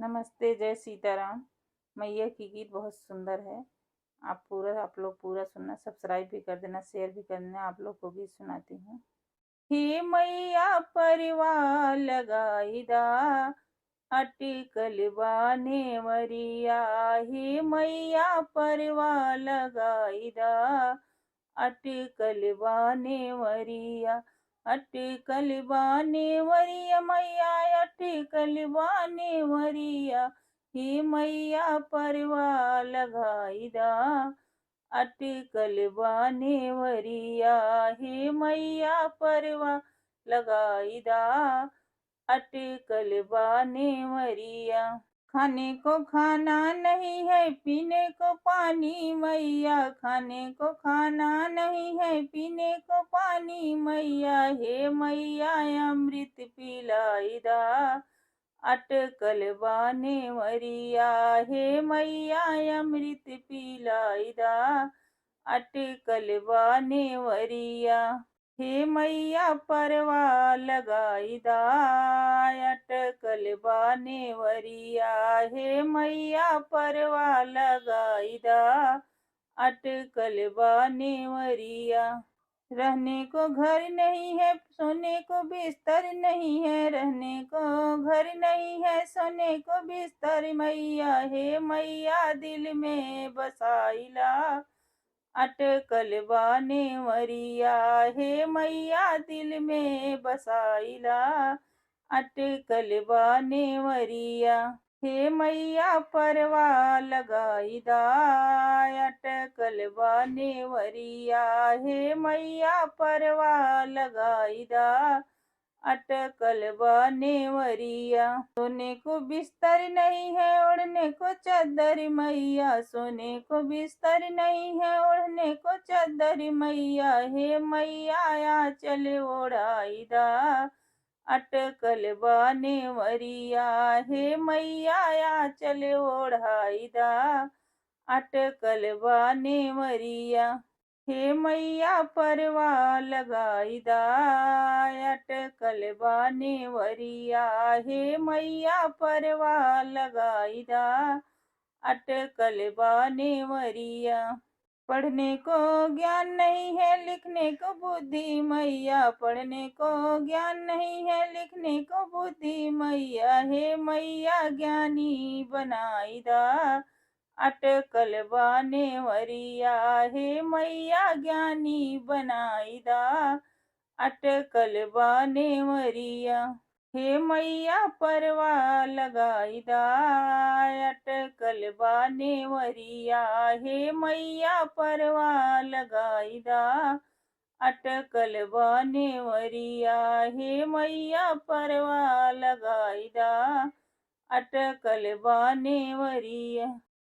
नमस्ते, जय सीताराम। मैया की गीत बहुत सुंदर है। आप लोग पूरा सुनना, सब्सक्राइब भी कर देना, शेयर भी कर देना। आप लोग को गीत सुनाती हूँ। हे मैया परवा लगाई दा, अटकल बाने वरिया। हे मैया परवा लगाई दा, अटकल बाने वरिया। अटकल बाने वरिया मैया, अटकल बाने वरिया। हे मैया परवा लगाई दा, अटकल बाने वरिया। हे मैया परवा लगाई दा, अटकल बाने वरिया। खाने को खाना नहीं है, पीने को पानी मैया। खाने को खाना नहीं है, पीने को पानी मैया। हे मैया अमृत पिलाई दा, अटकल बाने वरिया। हे मैया अमृत पिलाई दा, अटकल बाने वरिया। हे मैया परवा लगाई दा, अटकल बाने वरिया। हे मैया परवा लगाई दा, अटकल बाने वरिया। रहने को घर नहीं है, सोने को बिस्तर नहीं है। रहने को घर नहीं है, सोने को बिस्तर मैया। हे मैया दिल में बसाइला, अटकल बाने वरिया। हे मैया दिल में बसाइला, अटकल बाने वरिया। हे मैया परवा लगाई दा, अटकल बाने वरिया। हे मैया परवा लगाई दा, अटकल बाने वरिया। सोने को बिस्तर नहीं है, ओढ़ने को चादर मैया। सोने को बिस्तर नहीं है, ओढ़ने को चादर मैया। हे मैया चल ओढ़ाई दा, अटकल बाने वरिया। हे मैया चल ओढ़ाई दा, अटकल बाने वरिया। हे मैया परवा लगाई दा, अटकल बाने वरिया। हे मैया परवा लगाई दा, अटकल बाने वरिया। पढ़ने को ज्ञान नहीं है, लिखने को बुद्धि मैया। पढ़ने को ज्ञान नहीं है, लिखने को बुद्धि मैया। हे मैया ज्ञानी बनाई दा, अटकल बाने वरिया। हे मैया ज्ञानी बनाई दा, अटकल बाने वरिया। हे मैया परवा लगाई दा, अटकल बाने वरिया। हे मैया परवा लगाई दा, अटकल बाने वरिया। हे मैया परवा लगाई दा, अटकल बाने वरिया।